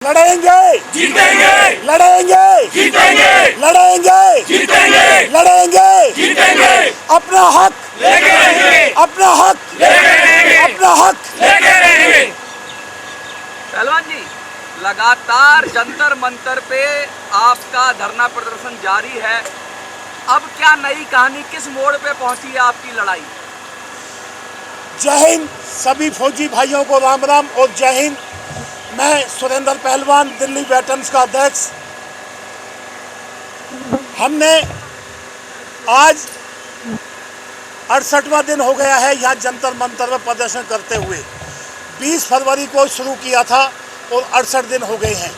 लड़ेंगे जीतेंगे, लड़ेंगे जीतेंगे, लड़ेंगे जीतेंगे, लड़ेंगे जीतेंगे, अपना हक लेके रहेंगे, अपना हक लेके रहेंगे, अपना हक लेके रहेंगे। पहलवान जी, लगातार जंतर मंतर पे आपका धरना प्रदर्शन जारी है। अब क्या नई कहानी, किस मोड़ पे पहुंची है आपकी लड़ाई? जय हिंद सभी फौजी भाइयों को राम राम और जय हिंद। मैं सुरेंद्र पहलवान, दिल्ली वेटरन्स का अध्यक्ष। हमने आज 68वां दिन हो गया है यहाँ जंतर मंतर में प्रदर्शन करते हुए। 20 फरवरी को शुरू किया था और 68 दिन हो गए हैं।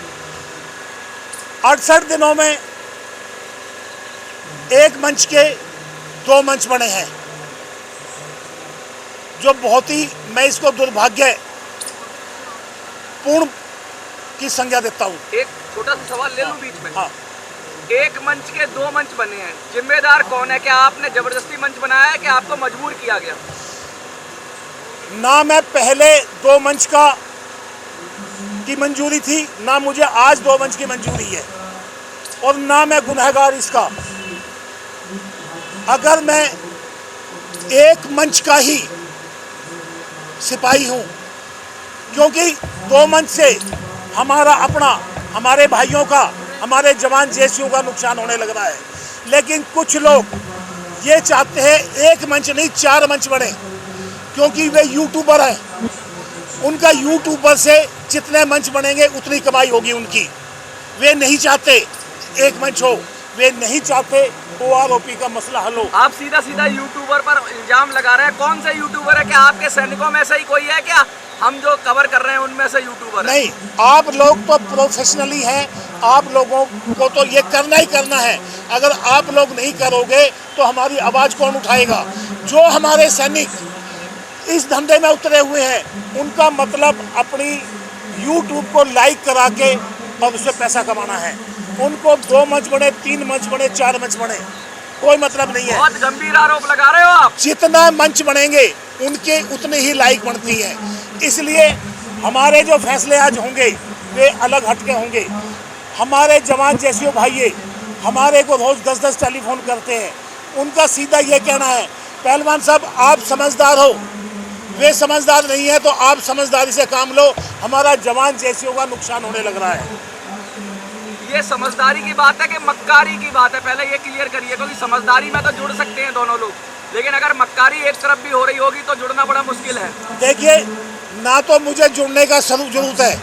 68 दिनों में एक मंच के 2 मंच बने हैं, जो बहुत ही, मैं इसको दुर्भाग्य पूर्ण की संज्ञा देता हूँ। एक छोटा सा सवाल ले लूं बीच में। हाँ, एक मंच के 2 मंच बने हैं, जिम्मेदार कौन है? क्या आपने जबरदस्ती मंच बनाया है कि आपको मजबूर किया गया? ना मैं पहले 2 मंच की मंजूरी थी, ना मुझे आज 2 मंच की मंजूरी है, और ना मैं गुनहगार इसका। अगर मैं एक मंच का ही सिपाही हूँ, क्योंकि 2 मंच से हमारा अपना, हमारे भाइयों का, हमारे जवान जैसियों का नुकसान होने लग रहा है। लेकिन कुछ लोग ये चाहते हैं एक मंच नहीं 4 मंच बने, क्योंकि वे यूट्यूबर हैं। उनका यूट्यूबर से जितने मंच बनेंगे उतनी कमाई होगी उनकी। वे नहीं चाहते एक मंच हो, वे नहीं चाहते OROP का मसला हल हो। आप सीधा सीधा यूट्यूबर पर इल्जाम लगा रहे हैं। कौन से यूट्यूबर है? क्या आपके सैनिकों में से ही कोई है? क्या हम जो कवर कर रहे हैं उनमें से यूट्यूबर है? नहीं, आप लोग तो प्रोफेशनली हैं, आप लोगों को तो ये करना ही करना है। अगर आप लोग नहीं करोगे तो हमारी आवाज़ कौन उठाएगा? जो हमारे सैनिक इस धंधे में उतरे हुए हैं, उनका मतलब अपनी YouTube को लाइक करा के और उससे पैसा कमाना है। उनको 2 मंच बने, 3 मंच बने, 4 मंच बने, कोई मतलब नहीं है। बहुत गंभीर आरोप लगा रहे हो आप। जितना मंच बनेंगे उनके उतने ही लाइक बनती है। इसलिए हमारे जो फैसले आज होंगे वे अलग हटके होंगे। हमारे जवान जैसे भाई हमारे को रोज 10-10 टेलीफोन करते हैं। उनका सीधा ये कहना है, पहलवान साहब आप समझदार हो, वे समझदार नहीं है तो आप समझदारी से काम लो, हमारा जवान जैसियों का नुकसान होने लग रहा है। ये समझदारी की बात है कि मक्कारी की बात है? पहले ये क्लियर करिए, क्योंकि समझदारी में तो जुड़ सकते हैं दोनों लोग, लेकिन अगर मक्कारी एक तरफ भी हो रही होगी तो जुड़ना बड़ा मुश्किल है। देखिए, ना तो मुझे जुड़ने का जरूरत है,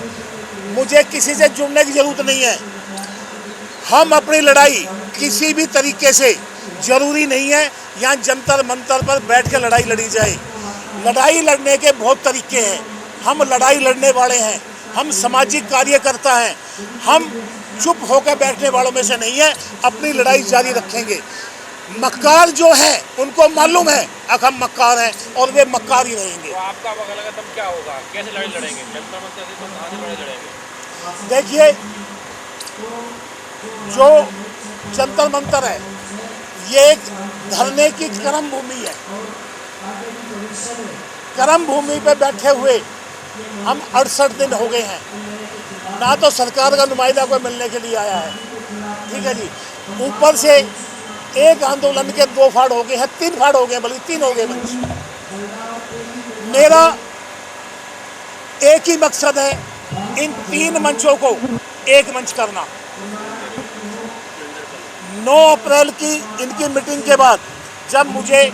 मुझे किसी से जुड़ने की जरूरत नहीं है। हम अपनी लड़ाई किसी भी तरीके से, जरूरी नहीं है यहाँ जंतर मंतर पर बैठ के लड़ाई लड़ी जाए। लड़ाई लड़ने के बहुत तरीके हैं। हम लड़ाई लड़ने वाले हैं, हम सामाजिक कार्यकर्ता हैं, हम चुप होकर बैठने वालों में से नहीं है। अपनी लड़ाई जारी रखेंगे। मक्कार जो है उनको मालूम है अब हम मक्कार हैं और वे मक्कार ही रहेंगे। तो आपका अगला कदम क्या होगा? कैसे लड़ाई लड़ेंगे? जंतर मंतर से तो कहाँ से लड़ाई लड़ेंगे? देखिए, जो जंतर मंतर है ये एक धरने की कर्म भूमि है। कर्म भूमि पे बैठे हुए हम 68 दिन हो गए हैं। ना तो सरकार का नुमाइंदा कोई मिलने के लिए आया है, ठीक है जी। ऊपर से एक आंदोलन के 2 फाड़ हो गए हैं, 3 फाड़ हो गए, बल्कि 3 हो गए मंच। मेरा एक ही मकसद है, इन 3 मंचों को एक मंच करना। 9 अप्रैल की इनकी मीटिंग के बाद जब मुझे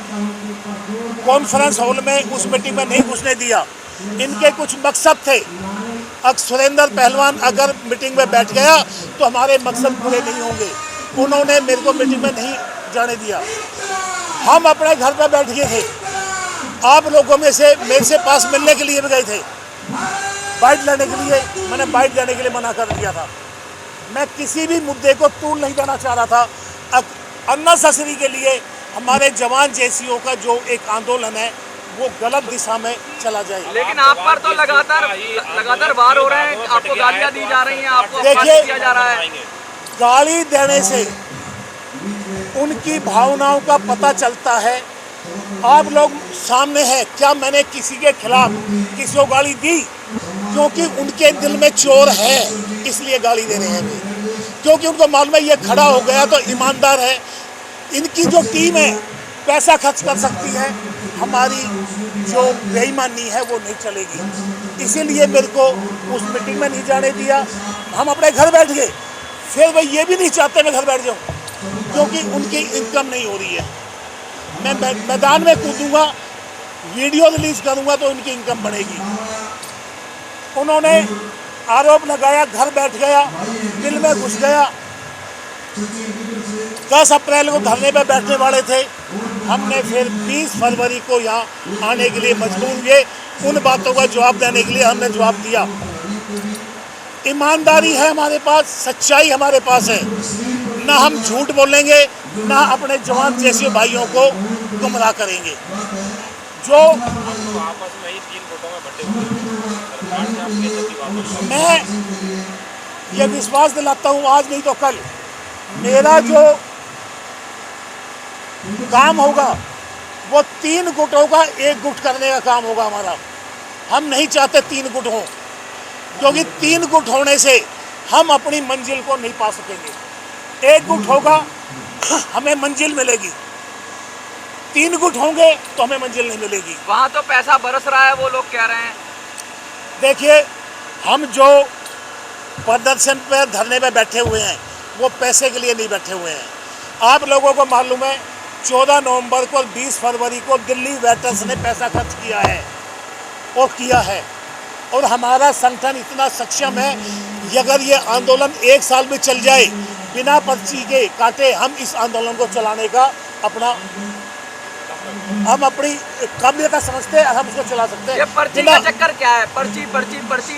कॉन्फ्रेंस हॉल में उस मीटिंग में नहीं घुसने दिया, इनके कुछ मकसद थे। सुरेंद्र पहलवान अगर मीटिंग में बैठ गया तो हमारे मकसद पूरे नहीं होंगे। उन्होंने मेरे को मीटिंग में नहीं जाने दिया। हम अपने घर पर बैठ गए थे। आप लोगों में से मेरे से पास मिलने के लिए भी गए थे, बाइट लेने के लिए। मैंने बाइट लेने के लिए मना कर दिया था। मैं किसी भी मुद्दे को तूल नहीं देना चाह रहा था। अननेसेसरी के लिए हमारे जवान जैसियों का जो एक आंदोलन है वो गलत दिशा में चला जाए। लेकिन आप पर तो लगातार वार हो रहे हैं, आपको गालियां दी जा रही हैं, आपको अपमान देखिए, किया जा रहा है। गाली देने से उनकी भावनाओं का पता चलता है। आप लोग सामने हैं, क्या मैंने किसी के खिलाफ किसी को गाली दी? क्योंकि उनके दिल में चोर है। इसलिए गाली दे रहे हैं वे, क्योंकि उनको मालूम है ये खड़ा हो गया तो ईमानदार है, इनकी जो टीम है पैसा खर्च कर सकती है, हमारी जो बेईमानी है वो नहीं चलेगी। इसीलिए मेरे को उस मीटिंग में नहीं जाने दिया, हम अपने घर बैठ गए। फिर वो ये भी नहीं चाहते मैं घर बैठ जाऊँ, क्योंकि उनकी इनकम नहीं हो रही है। मैं मैदान में कूदूँगा, वीडियो रिलीज करूँगा तो इनकी इनकम बढ़ेगी। उन्होंने आरोप लगाया, घर बैठ गया, दिल में घुस गया। 10 अप्रैल को धरने पर बैठने वाले थे, हमने फिर 20 फरवरी को यहाँ आने के लिए मजबूर हुए। उन बातों का जवाब देने के लिए हमने जवाब दिया। ईमानदारी है हमारे पास, सच्चाई हमारे पास है, ना हम झूठ बोलेंगे, ना अपने जवान जैसे भाइयों को गुमराह करेंगे। जो तो आपस में ही 3 गुटों में बंटे हुए, सरकार से आप कैसे की बात हो? मैं ये विश्वास दिलाता हूँ, आज नहीं तो कल मेरा जो काम होगा वो 3 गुटों का 1 गुट करने का काम होगा हमारा। हम नहीं चाहते 3 गुट हों, क्योंकि 3 गुट होने से हम अपनी मंजिल को नहीं पा सकेंगे। 1 गुट होगा हमें मंजिल मिलेगी, 3 गुट होंगे तो हमें मंजिल नहीं मिलेगी। वहाँ तो पैसा बरस रहा है, वो लोग कह रहे हैं। देखिए, हम जो प्रदर्शन पर धरने पे बैठे हुए हैं वो पैसे के लिए नहीं बैठे हुए हैं। आप लोगों को मालूम है 14 नवंबर को और 20 फरवरी को दिल्ली वेटर्स ने पैसा खर्च किया है और हमारा संगठन इतना सक्षम है कि अगर ये आंदोलन 1 साल में चल जाए बिना पर्ची के काटे, हम इस आंदोलन को चलाने का हम अपनी काबिलियत समझते हैं, हम उसको चला सकते हैं। ये पर्ची का चक्कर क्या है? पर्ची पर्ची पर्ची,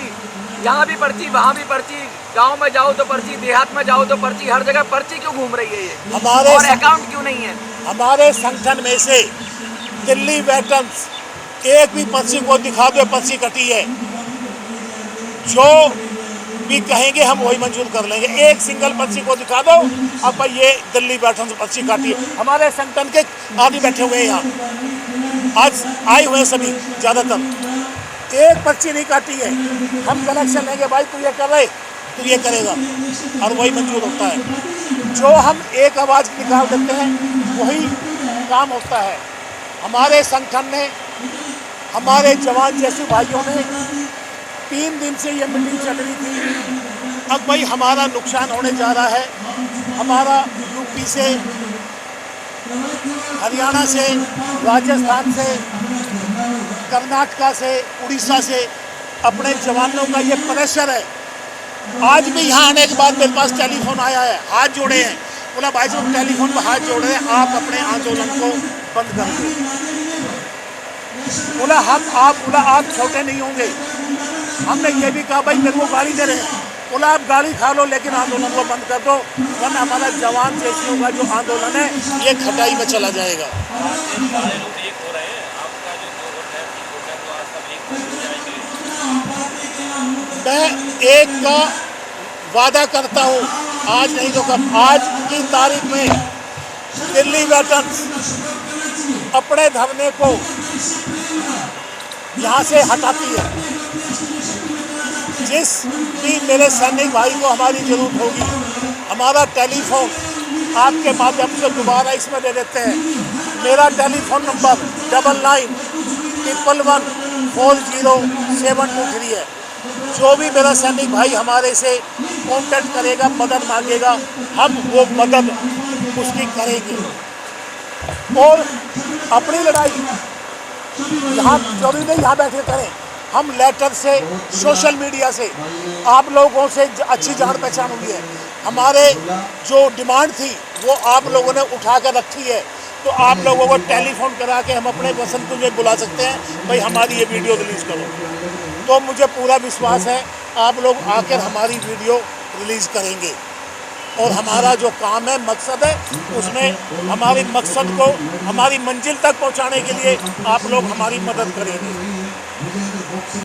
यहाँ भी पर्ची, वहाँ भी पर्ची, गांव में जाओ तो पर्ची, देहात में जाओ तो पर्ची, हर जगह पर्ची क्यों घूम रही है ये? हमारे और अकाउंट क्यों नहीं है? हमारे संगठन में से दिल्ली वेटर्स एक भी पर्ची को दिखा दो, पर्ची कटी है, जो भी कहेंगे हम वही मंजूर कर लेंगे। एक सिंगल पर्ची को दिखा दो, अब भाई ये दिल्ली वेटर्स पर्ची काटी है। हमारे संगठन के आदमी बैठे हुए हैं यहाँ, आज आए हुए हैं सभी, ज़्यादातर एक पर्ची नहीं काटी है। हम कलेक्शन लेंगे, भाई तू ये कर रहे, तू ये करेगा, और वही मंजूर होता है। जो हम एक आवाज़ निकाल देते हैं वही काम होता है। हमारे संगठन ने, हमारे जवान जैसे भाइयों ने 3 दिन से ये मीटिंग चल रही थी। अब भाई हमारा नुकसान होने जा रहा है। हमारा यूपी से, हरियाणा से, राजस्थान से, कर्नाटका से, उड़ीसा से अपने जवानों का ये प्रेशर है। आज भी यहाँ आने के बाद मेरे पास टेलीफोन आया है, हाथ जोड़े हैं, बोला भाई साहब टेलीफोन पर हाथ जोड़ रहे हैं, आप अपने आंदोलन को बंद कर दो। बोला आप छोटे नहीं होंगे। हमने ये भी कहा भाई मेरे को गाली दे रहे हैं, बोला आप गाली खा लो लेकिन आंदोलन को बंद कर दो, वरना हमारा जवान जैसियों का जो आंदोलन है ये खटाई में चला जाएगा। सारे लोग एक हो रहे हैं, आपका जो 2 गुट है, 3 गुट है, तो आज सब एक हो जाएंगे। मैं एक का वादा करता हूँ, आज नहीं तो कब, आज की तारीख में दिल्ली वेटर्स अपने धरने को यहाँ से हटाती है। जिस भी मेरे सैनिक भाई को हमारी ज़रूरत होगी, हमारा टेलीफोन आपके माध्यम से दोबारा इसमें दे देते हैं। मेरा टेलीफोन नंबर 9911400723 है। जो भी मेरा सैनिक भाई हमारे से कॉन्टेक्ट करेगा, मदद मांगेगा, हम वो मदद उसकी करेंगे। और अपनी लड़ाई यहाँ जो भी नहीं यहाँ बैठे करें, हम लेटर से, सोशल मीडिया से आप लोगों से अच्छी जान पहचान हुई है। हमारे जो डिमांड थी वो आप लोगों ने उठा कर रखी है, तो आप लोगों को टेलीफोन करा के हम अपने वसंत को बुला सकते हैं, भाई हमारी ये वीडियो रिलीज़ करो। तो मुझे पूरा विश्वास है आप लोग आकर हमारी वीडियो रिलीज़ करेंगे, और हमारा जो काम है, मकसद है, उसमें हमारी मकसद को हमारी मंजिल तक पहुंचाने के लिए आप लोग हमारी मदद करेंगे।